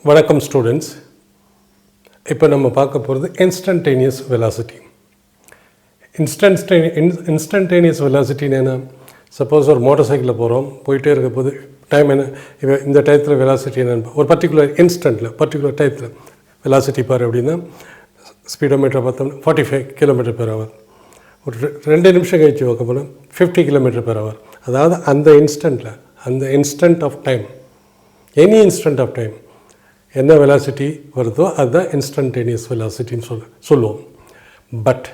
வணக்கம் ஸ்டூடெண்ட்ஸ். இப்போ நம்ம பார்க்க போகிறது இன்ஸ்டன்டேனியஸ் வெலாசிட்டி. இன்ஸ்டன்டேனியஸ் வெலாசிட்டின்னு என்ன? சப்போஸ் ஒரு மோட்டார் சைக்கிளில் போகிறோம், போயிட்டே இருக்க போது டைம் என்ன, இப்போ இந்த டயத்தில் வெலாசிட்டி என்னென்னு ஒரு பர்டிகுலர் இன்ஸ்டன்ட்டில் பர்டிகுலர் டயத்தில் வெலாசிட்டி பார் அப்படின்னா ஸ்பீடோமீட்டரை பார்த்தோம்னா 45 km/h. ஒரு 2 நிமிஷம் கழிச்சு பார்க்க போனால் 50 km/h. அதாவது அந்த இன்ஸ்டண்ட்டில், அந்த instant of time, any instant of time என்ன வெலாசிட்டி வருதோ அதுதான் இன்ஸ்டன்டேனியஸ் வெலாசிட்டின்னு சொல்லுவோம். பட்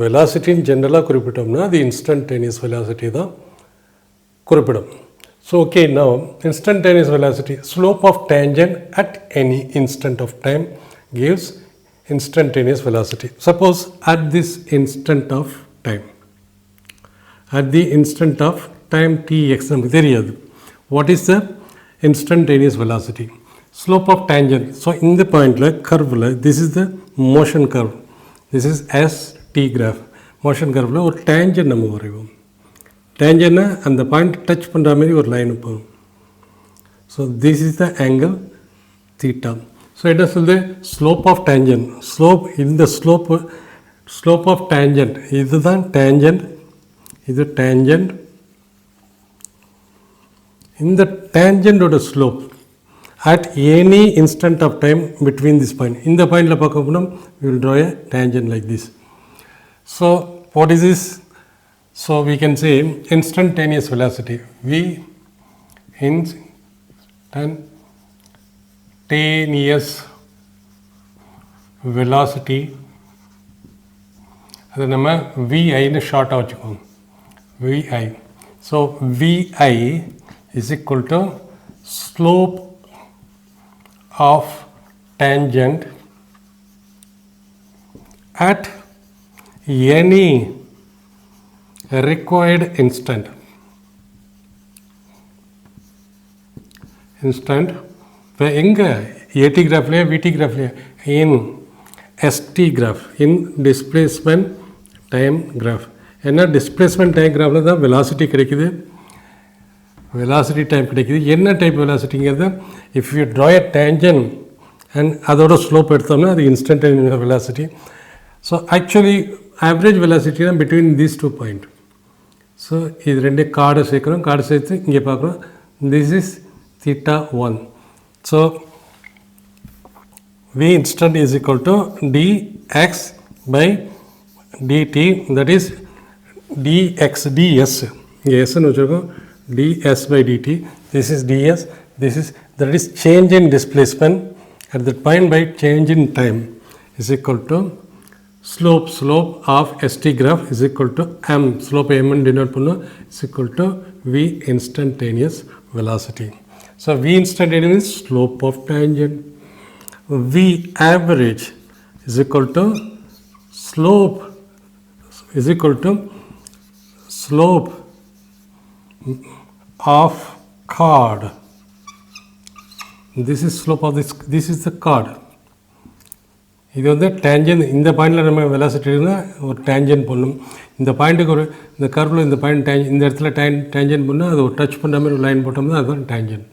வெலாசிட்டின்னு ஜென்ரலாக குறிப்பிட்டோம்னா அது இன்ஸ்டன்டேனியஸ் வெலாசிட்டி தான் குறிப்பிடும். So okay, now instantaneous velocity, slope of tangent at any instant of time gives instantaneous velocity. Suppose at this instant of time, at the instant of time tx நமக்கு தெரியாது. What is the instantaneous velocity? Slope of tangent. So இந்த பாயிண்டில் கர்வில், this is the motion curve, this is ST graph. motion curveல ஒரு tangent நம்ம வரைவோம். டேஞ்சன்னா அந்த point touch பண்ணுற மாதிரி ஒரு லைன் போகும். So this is the angle theta. So என்ன சொல்லுது? Slope of tangent. இந்த ஸ்லோப் ஆஃப் டேஞ்சன்ட், இதுதான் டேஞ்சன்ட், இது டேஞ்சன்ட். இந்த டேஞ்சண்டோட slope at any instant of time between this point. இந்த பாயிண்டில் பார்க்க போனால் we will draw a tangent like this. So what is this? So we can say instantaneous velocity. V instantaneous velocity. அது நம்ம VIன்னு ஷார்ட்டாக வச்சுக்கோம், VI. So VI is equal to slope of tangent at any required instant. இப்போ எங்கே AT கிராஃப்லையா VT கிராஃப்லையா? In ST graph, in displacement time graph. ஏன்னா displacement time கிராஃபில் தான் வெலாசிட்டி கிடைக்குது, வெலாசிட்டி டைம் கிடைக்குது. என்ன டைப் வெலாசிட்டிங்கிறது? If you draw a tangent and அதோட ஸ்லோப் எடுத்தோம்னா அது instantaneous velocity. So actually average velocity தான் பிட்வீன் தீஸ் 2 பாயிண்ட். ஸோ இது ரெண்டே கார்டை சேர்க்குறோம், கார்டை சேர்த்து இங்கே பார்க்குறோம். This is θ1. So V instant is equal to dx by dt, that is dx ds. இங்கே எஸ்ன்னு வச்சுருக்கோம், ds by dt. This is ds, this is, that is change in displacement at that point by change in time is equal to slope of ST graph is equal to m, slope m and denote பண்ணோம், is equal to V instantaneous velocity. So V instantaneous means slope of tangent. V average is equal to slope of chord. This is slope of this is the chord. இது வந்து டேஞ்சன். இந்த பாயிண்டில் நம்ம velocity இருந்தால் ஒரு டேஞ்சன் பண்ணும். இந்த பாயிண்ட்டுக்கு ஒரு, இந்த கர்வில் இந்த பாயிண்ட் இந்த இடத்துல டேஞ்சன் பண்ணால் அது ஒரு டச் பண்ணுற மாதிரி ஒரு லைன் போட்டோம்னா அதுதான் டேஞ்சன்.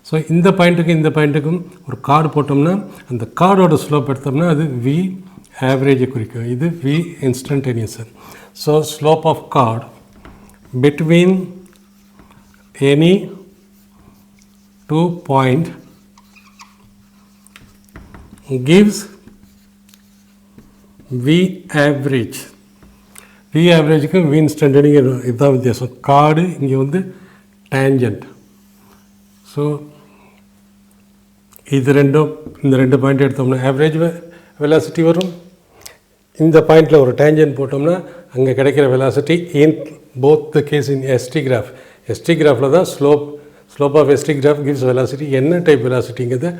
ஸோ இந்த பாயிண்ட்டுக்கும் ஒரு கார்டு போட்டோம்னா அந்த கார்டோட ஸ்லோப் எடுத்தோம்னா அது V ஆவரேஜை குறிக்கும். இது V instantaneous. So slope of chord between any 2 point gives V average. V average-க்கு V instantaneous இதுதான் வித்தியாசம். கார்டு இங்கே வந்து டேஞ்சன்ட். ஸோ இது ரெண்டும், இந்த 2 பாயிண்ட் எடுத்தோம்னா ஆவரேஜ் வெலாசிட்டி வரும். இந்த பாயிண்டில் ஒரு டேஞ்சன்ட் போட்டோம்னா அங்கே கிடைக்கிற velocity in both the case in ST graph. ST கிராஃபில் தான் slope of ST graph gives velocity. என்ன டைப் வெலாசிட்டிங்கிறது?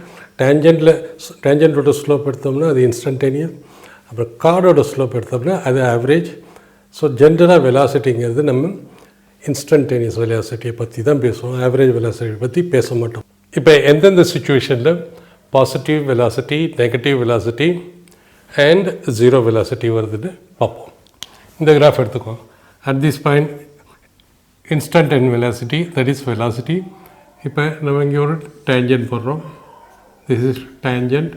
டேஞ்சன்ட்டோட ஸ்லோப் எடுத்தோம்னா அது இன்ஸ்டன்டேனியஸ், அப்புறம் கார்டோட ஸ்லோப் எடுத்தோம்னா அது ஆவரேஜ். ஸோ ஜென்ரலாக வெலாசிட்டிங்கிறது நம்ம இன்ஸ்டன்டேனியஸ் வெலாசிட்டியை பற்றி தான் பேசுவோம், ஆவரேஜ் வெலாசிட்டியை பற்றி பேச மாட்டோம். இப்போ எந்தெந்த சுச்சுவேஷனில் positive velocity, negative velocity and zero velocity வருதுன்னு பார்ப்போம். இந்த கிராஃப் எடுத்துக்கோ. At this point instantaneous velocity, that is velocity. இப்போ நம்ம இங்கே ஒரு டேஞ்சன்ட் போடுறோம், this is tangent.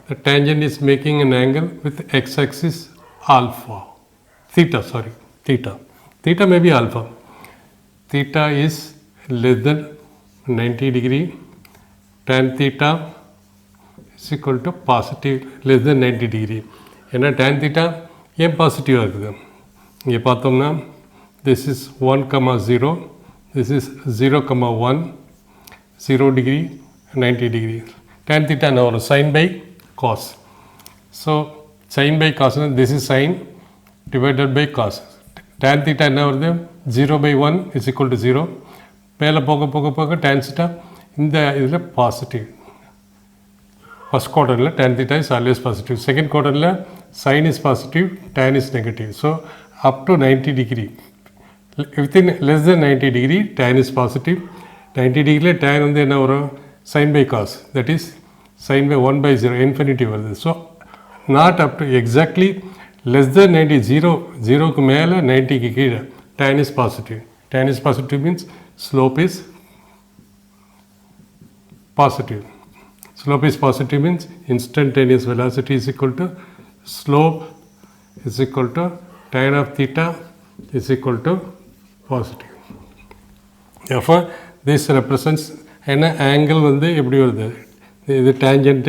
The tangent is making an angle with x-axis alpha, theta, theta may be alpha. Theta is less than 90 degree, tan theta is equal to positive less than 90 degree. ஏன்னா tan theta ஏன் பாசிட்டிவாக இருக்குது இங்கே பார்த்தோம்னா this is 1,0, this is 0,1, 0 degree, 90 degree. Tan theta now sin by cos. So sin by cos, this is sin divided by cos. Tan theta என்ன வருது 0/1 is equal to 0. மேலே போக போக போக tan theta இந்த இதில் பாசிட்டிவ். ஃபஸ்ட் குவார்ட்டரில் tan theta is always positive. Second குவார்ட்டரில் sin is positive, tan is negative. So up to 90 degree. Within less than 90 degree, tan is positive. 90 degree tan வந்து என்ன வரும் sin by cos, that is sin by 1/0, infinity வருது. So not up to exactly less than 90, 0க்கு மேலே 90க்கு கீழே tan is positive. Tan is positive means slope is positive. Slope is positive means instantaneous velocity is equal to slope is equal to tan of theta is equal to positive. Therefore, this represents an angle வந்து எப்படி வருது இது tangent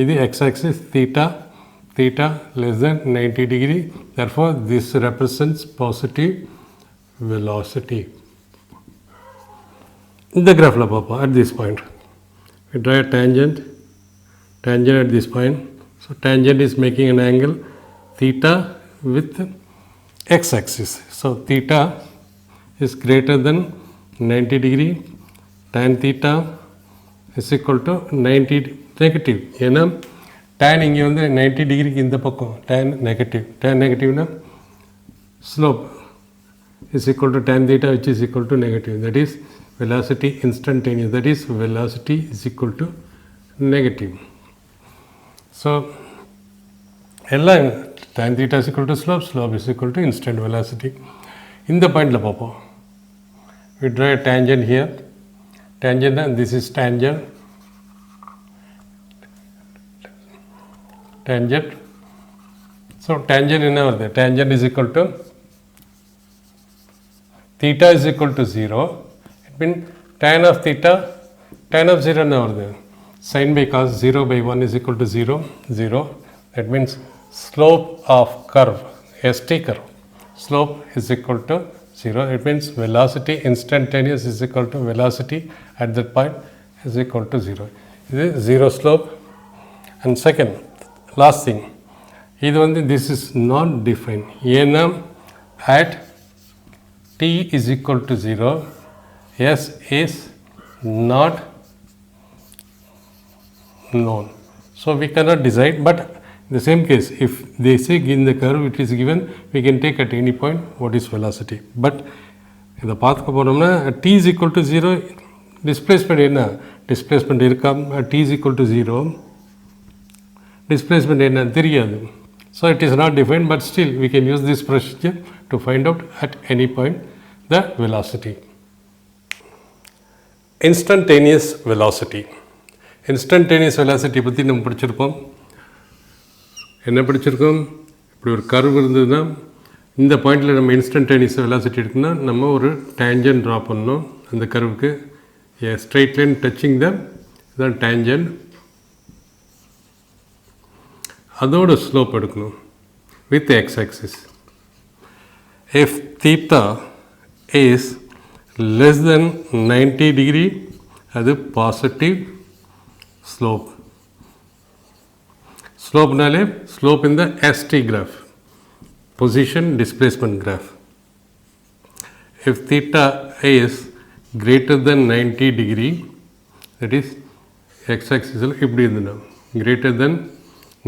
இது x-axis theta less than 90 degree. Therefore, this represents positive velocity. இந்த கிராஃபில் பார்ப்போம் at this point. We draw a tangent at this point. So tangent is making an angle theta with x-axis. So theta is greater than 90 degree. Tan theta is equal to 90 negative. ஏன்னா tan இங்கே வந்து 90 டிகிரிக்கு இந்த பக்கம் tan நெகட்டிவ்னா slope is equal to tan theta which is equal to negative. That is velocity instantaneous. That is velocity is equal to negative. So எல்லாம் tan theta is equal to slope is equal to instant velocity. இந்த பாயிண்டில் பார்ப்போம். We draw a tangent here. Tangent, this is tangent. So tangent என்ன வருது tangent is equal to theta is equal to 0. It means tan of theta, tan of 0 என்ன வருது sin by cos 0/1 is equal to 0. That means slope of curve, ST curve, slope is equal to 0. It means velocity instantaneous is equal to velocity at that point is equal to 0. This is 0 slope. And second, last thing, இது வந்து this is not defined. ஏன்னா at t is equal to 0, s is not known. So we cannot decide, but in the same case, if they say in the curve it is given, we can take at any point what is velocity. But இதை பார்த்துக்க போனோம்னா t is equal to 0, displacement என்ன displacement இருக்கா t is equal to 0, displacement என்ன தெரியாது. So it is not defined, but still we can use this procedure to find out at any point the velocity. Instantaneous velocity. Instantaneous velocity பற்றி நம்ம படிச்சிருப்போம். என்ன படிச்சிருக்கோம், இப்படி ஒரு கர்வ் இருந்ததுன்னா இந்த பாயிண்டில் நம்ம இன்ஸ்டன்டேனியஸ் வெலாசிட்டி இருக்குன்னா நம்ம ஒரு டேஞ்சன்ட் ட்ரா பண்ணணும் அந்த கர்வுக்கு. ஏ ஸ்ட்ரெயிட் லைன் டச்சிங் தான் டேஞ்சன்ட், அதோட ஸ்லோப் எடுக்கணும் with X axis. If theta is less than 90 degree அது positive slope. ஸ்லோப்னாலே slope in the ST graph, position displacement graph. If theta is greater than 90 degree, that is x-axis இப்படி இருந்ததுன்னா greater than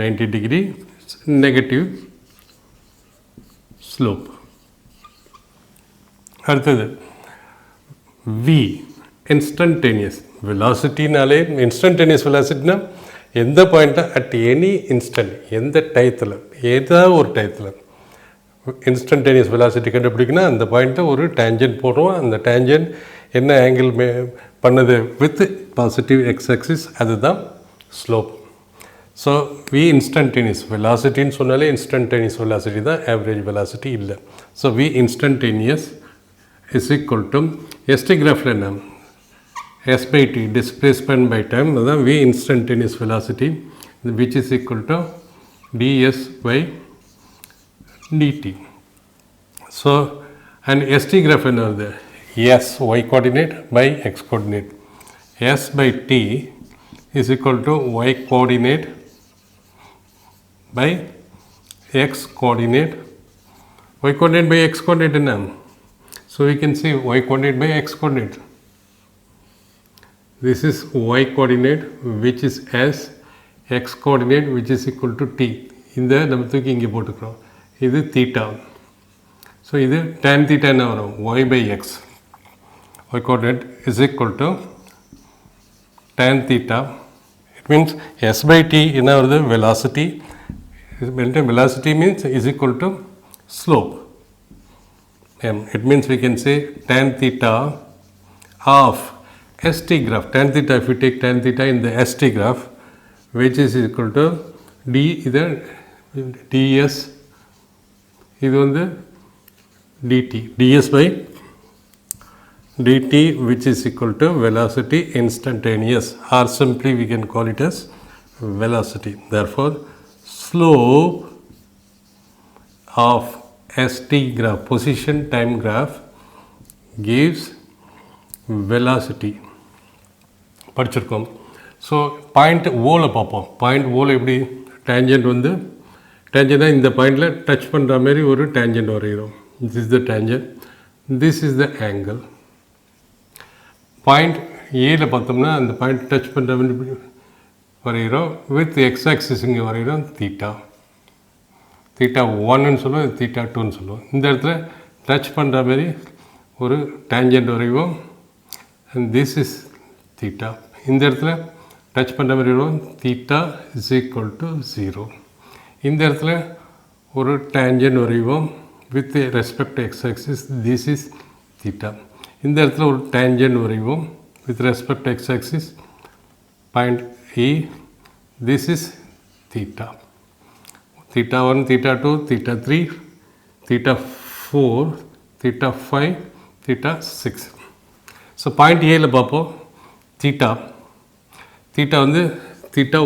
90 degree negative slope. அடுத்தது v, instantaneous velocityனாலே instantaneous velocityனா எந்த பாயிண்ட்டை at any instant எந்த டயத்தில் ஏதாவது ஒரு டயத்தில் இன்ஸ்டன்டேனியஸ் வெலாசிட்டி கண்டுபிடிக்கணும். அந்த பாயிண்ட்டை ஒரு டேஞ்சன்ட் போடுவோம். அந்த டேஞ்சன்ட் என்ன ஆங்கிள் பண்ணது வித் பாசிட்டிவ் எக்ஸ் ஆக்சிஸ் அதுதான் ஸ்லோப். ஸோ வி இன்ஸ்டன்டேனியஸ் வெலாசிட்டின்னு சொன்னாலே இன்ஸ்டன்டேனியஸ் வெலாசிட்டி தான், ஆவரேஜ் வெலாசிட்டி இல்லை. So V instantaneous is equal to ST கிராஃபில் என்ன s by t displacement by time அதான் v instantaneous velocity which is equal to ds by dt. So and st graph என்ன வருது s y coordinate by x coordinate. s by t is equal to y coordinate by x coordinate. Y coordinate by x coordinate என்ன? So we can see y coordinate by x coordinate. This is y coordinate which is s, x coordinate which is equal to t. இந்த நம்ம தூக்கி இங்கே போட்டுக்கிறோம். இது theta. So இது tan theta என்ன வரும் y by x. Y coordinate is equal to tan theta. It means s by t என்ன வருது velocity. Velocity means is equal to slope. It means we can say tan theta of st graph. Tan theta, if you take tan theta in the st graph, which is equal to d either ds இது வந்து dt, ds by dt which is equal to velocity instantaneous, or simply we can call it as velocity. Therefore slope of st graph, position time graph, gives velocity. படிச்சிருக்கோம். So point ஓவில் பார்ப்போம். Point ஓவில் எப்படி tangent வந்து டேஞ்சன்ட்னா இந்த பாயிண்டில் touch பண்ணுற மாதிரி ஒரு tangent வரைகிறோம். This is the tangent, this is the angle. Point ஏல பார்த்தோம்னா அந்த பாயிண்ட் டச் பண்ணுற மாதிரி வரைகிறோம். வித் எக்ஸ் ஆக்சிஸ் இங்கே வரைகிறோம் தீட்டா. தீட்டா 1ன்னு சொல்லுவோம், தீட்டா 2ன்னு சொல்லுவோம். இந்த இடத்துல டச் பண்ணுற மாதிரி ஒரு டேஞ்சன்ட் வரைவோம். and this is theta. இந்த இடத்துல டச் பண்ணுற மாதிரி வரும் theta is equal to 0. இந்த இடத்துல ஒரு tangent வரைவோம் with respect to x axis, this is theta. இந்த இடத்துல ஒரு tangent வரைவோம் with respect to x axis, point E, this is theta. Theta 1, theta 2, theta 3, theta 4, theta 5, theta 6. So point ஏல பார்ப்போம். தீட்டா தீட்டா வந்து theta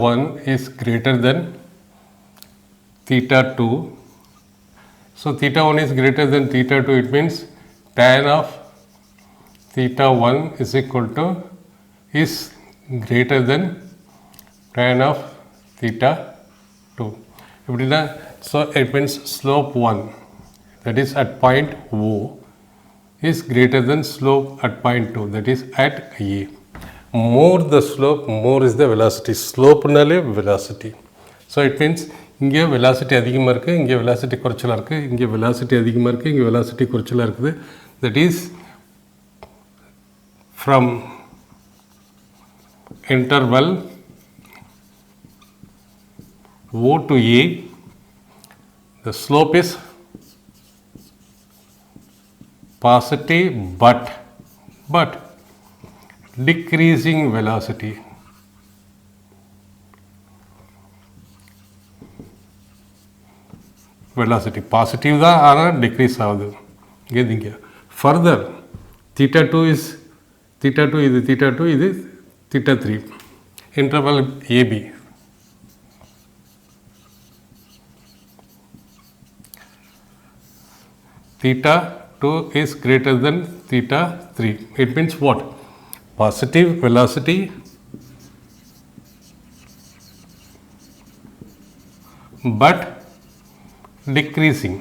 1 is greater than theta 2. So theta 1 is greater than theta 2. It means tan of theta 1 is equal to is greater than tan of theta 2. எப்படின்னா so it means slope 1 that is at point O is greater than slope at point 2, that is at A. More the slope, more is the velocity. Slope naale velocity. So it means இங்கே velocity அதிகமாக இருக்குது, இங்கே velocity குறைச்சலாக இருக்குது, இங்கே velocity அதிகமாக இருக்குது, இங்கே velocity குறைச்சலாக இருக்குது. That is from interval O to A, the slope is positive but decreasing velocity. Velocity positive தான் ஆனால் decrease ஆகுது. இங்கே further theta 2 is theta 2, இது theta 2, இது theta 3. Interval AB. Theta 2 is greater than theta 3. It means what? Positive velocity but decreasing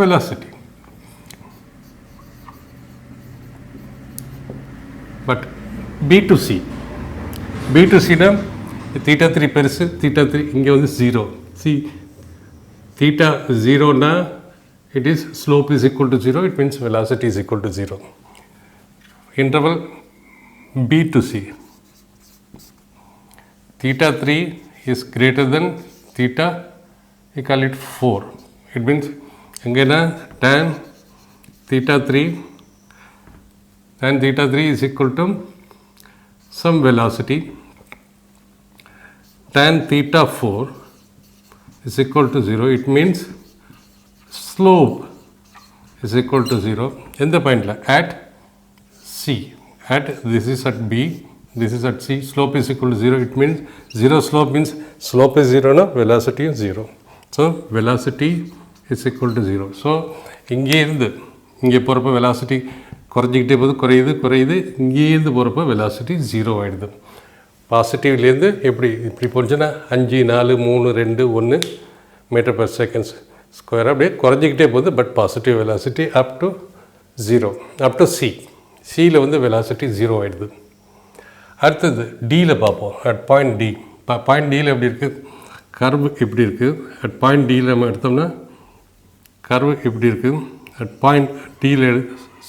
velocity. But B to C na theta 3 பெருசு, theta 3 இங்கே வந்து 0. See, theta 0 na it is slope is equal to 0, it means velocity is equal to 0. Interval B to C, theta 3 is greater than theta, we call it 4. It means again tan theta 3 and theta 3 is equal to some velocity tan theta 4 is equal to 0. It means slope is equal to 0. In the point at C, at this is at B, this is at C, slope is equal to 0. It means 0 slope means slope is 0, no? Velocity is 0. So velocity is equal to 0. So இங்கே போகிறப்ப velocity குறைஞ்சிக்கிட்டே போகுது, குறையுது. இங்கேருந்து போகிறப்ப velocity 0 ஆகிடுது. பாசிட்டிவ்லேருந்து இப்படி போச்சுன்னா 5, 4, 3, 2, 1 மீட்டர் பர் செகண்ட்ஸ் ஸ்கொயர் அப்படியே குறைஞ்சிக்கிட்டே போகுது. But positive velocity up to 0, up to சியில் வெலாசிட்டி 0 ஆகிடுது. அடுத்தது டியில் பார்ப்போம். அட் பாயிண்ட் டி, பாயிண்ட் டியில் எப்படி இருக்குது, கர்வ் இப்படி இருக்குது. அட் பாயிண்ட் டியில் நம்ம எடுத்தோம்னா கர்வ் இப்படி இருக்குது. அட் பாயிண்ட் டியில்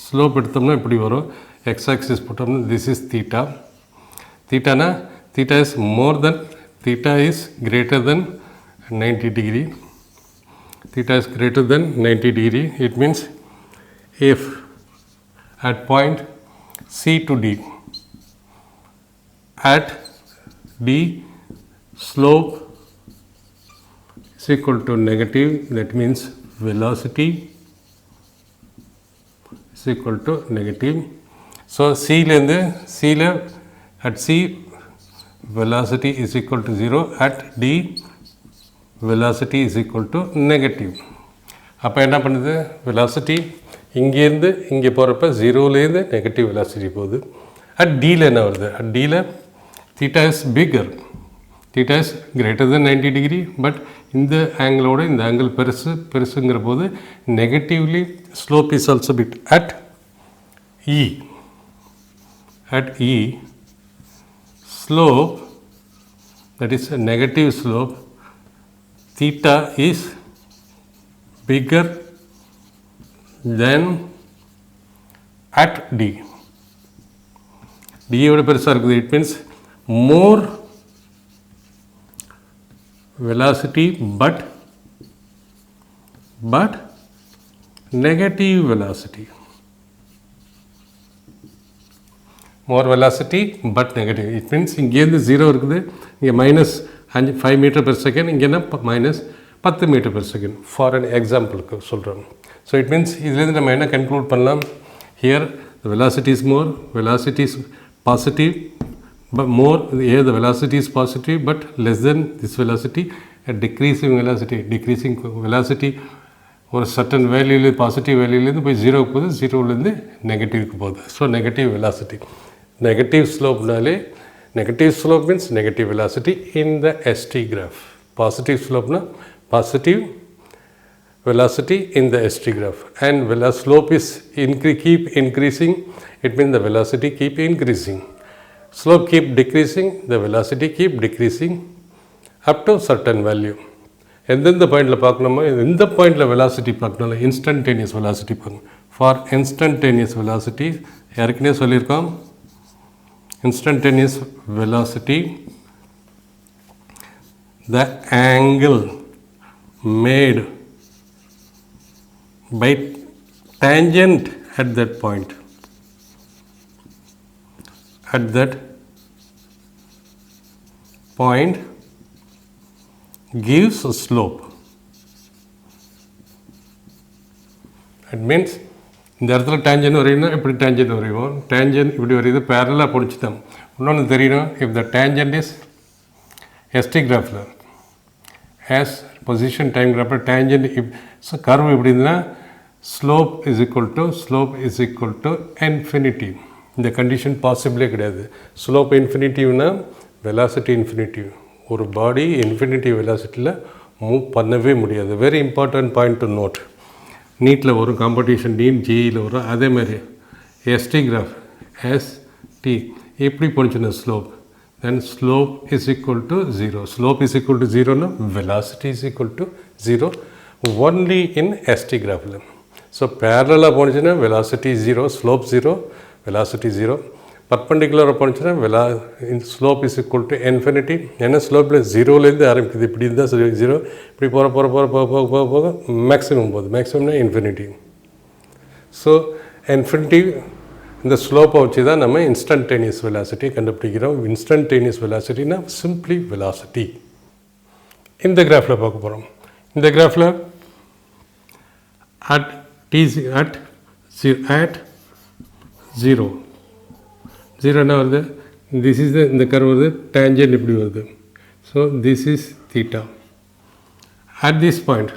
ஸ்லோப் எடுத்தோம்னா இப்படி வரும். எக்ஸ் ஆக்சிஸ் போட்டோம்னா திஸ் இஸ் தீட்டா. தீட்டானா theta is more than, theta is greater than 90 degree. Theta is greater than 90 degree. It means if at point C to D, at D slope is equal to negative, that means velocity is equal to negative. So C at C velocity is equal to 0, at D velocity is equal to negative. அப்போ என்ன பண்ணுது, velocity இங்கேருந்து இங்கே போகிறப்ப 0லேருந்து negative velocity போகுது. At டியில் என்ன வருது, அட் டியில் theta is bigger, theta is greater than 90 degree. But இந்த ஆங்கிளோட இந்த ஆங்கிள் பெருசுங்கிற போது negatively slope is also bit. At E slope, that is a negative slope, theta is bigger than at D. D ஓட பெருசாக இருக்குது. It means more velocity but negative velocity. More velocity but negative. It means இங்கேருந்து 0 இருக்குது, இங்கே -5 metre per second, இங்கேனா -10 metre per second. For an எக்ஸாம்பிளுக்கு சொல்கிறோம். So it means இதுலேருந்து நம்ம என்ன கன்க்ளூட் பண்ணலாம், here the velocity is more, velocity is positive, but more, here the velocity is positive but less than this velocity. A decreasing velocity ஒரு certain வேல்யூலேருந்து positive வேல்யூலேருந்து போய் 0க்கு போகுது, 0லேருந்து நெகட்டிவ்க்கு போகுது. ஸோ நெகட்டிவ் வெலாசிட்டி, நெகட்டிவ் ஸ்லோப்னாலே, negative slope means negative velocity in the ST graph. Positive ஸ்லோப்னா positive velocity in the ST graph, and slope is keep increasing, it means the velocity keep increasing. Slope keep decreasing, the velocity keep decreasing up to certain value. எந்தெந்த பாயிண்டில் பார்க்கணுமோ இந்த பாயிண்டில் velocity பார்க்கணும்ல, instantaneous velocity பார்க்கணும். For instantaneous velocity ஏற்கனவே சொல்லியிருக்கோம். Instantaneous velocity, the angle made by tangent at that point, gives a slope. It means இந்த இடத்துல டேஞ்சன் வரையணும்னா இப்படி டேஞ்சன் வரைவோம். டேஞ்சன் இப்படி வரையுது, பேரலாக பிடிச்சிட்டோம். இன்னொன்று தெரியணும், if the tangent is ST கிராஃபில் ஆஸ் பொசிஷன் டைம் கிராஃபில் டேஞ்சன்ட் கர்வ் இப்படி இருந்ததுன்னா slope is equal to infinity. இந்த கண்டிஷன் பாசிபிளே கிடையாது. ஸ்லோப் இன்ஃபினிட்டிவ்னா வெலாசிட்டி இன்ஃபினிட்டிவ். ஒரு பாடி இன்ஃபினிட்டி வெலாசிட்டியில் மூவ் பண்ணவே முடியாது. Very important point to note. நீட்டில் வரும், காம்படிஷன் டீன் ஜேஇயில் வரும். அதேமாதிரி ST கிராஃப் ST எப்படி போணுச்சுன்னா slope, then slope is equal to 0. Slope is equal to 0 na velocity is equal to 0 only in ST graph. So parallel ponchina velocity 0, slope 0, velocity 0. Perpendicular ponchina slope is equal to infinity. And slope 0 lende ஆரம்பிக்குது. இப்படி இருந்தா 0 இப்படி போற maximum போகுது. maximum na infinity. So infinity இந்த ஸ்லோப்பை வச்சு தான் நம்ம இன்ஸ்டன்டேனியஸ் வெலாசிட்டி கண்டுபிடிக்கிறோம். இன்ஸ்டன்டேனியஸ் வெலாசிட்டினா சிம்பிளி வெலாசிட்டி. இந்த கிராஃபில் பார்க்க போகிறோம். இந்த கிராஃபில் at 0 என்ன வருது, திஸ் இஸ் இந்த கர்வ் வருது, டேஞ்சன்ட் இப்படி வருது. So this is theta. At this point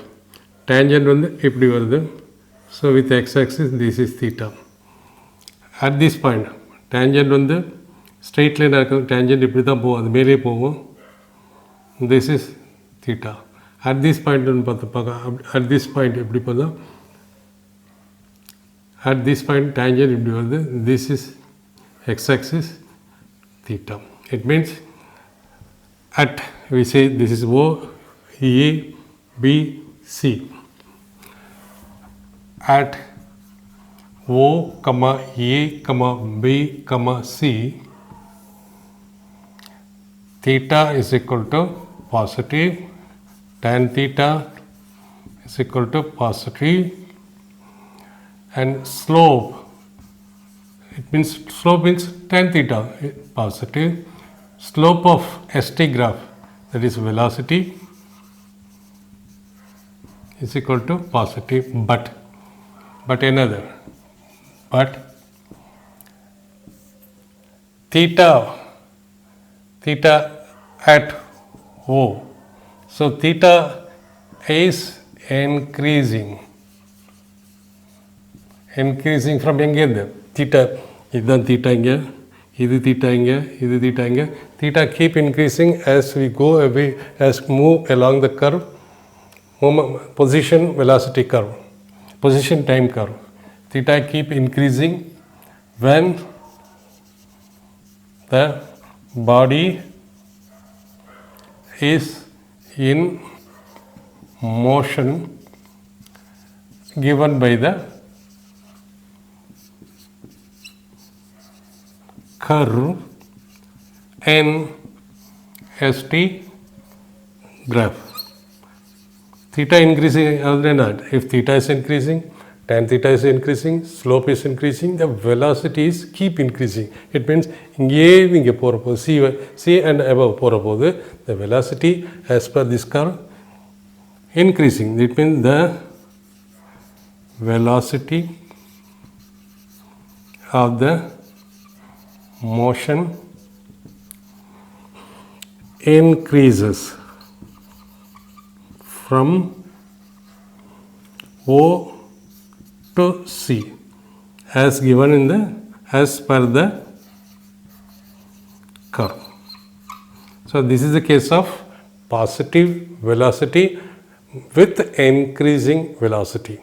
tangent வந்து இப்படி வருது. So with X axis this is theta. At this point tangent வந்து ஸ்ட்ரெயிட் லைனாக இருக்கிறது, டேஞ்சன்ட் இப்படி தான் போகும், அது மேலே போகும். This is theta. At this point பார்க்க அட் திஸ் பாயிண்ட் எப்படி போதும், at this point tangent இப்படி வருது. this is x axis theta. It means at we say this is O, A, B, C. At O, A, B, C, theta is equal to positive, tan theta is equal to positive, and slope, it means slope means tan theta positive. Slope of ST graph, that is velocity, is equal to positive, but another, but theta at O, so theta is increasing from எங்கேருந்து, theta இதுதான் theta இங்கே, இது theta இங்கே, இது theta இங்கே. Theta keep increasing as we go away, as move along the curve, position velocity curve, position time curve. Theta keep increasing when the body is in motion given by the curve in ST graph. Theta increasing, other than that, if theta is increasing, tan theta is increasing, slope is increasing, the velocities keep increasing. It means இங்கே போகிறப்போது C and above போகிறப்போது the velocity as per this curve increasing. It means the velocity of the motion increases from O to C as given in the as per the curve. So this is the case of positive velocity with increasing velocity.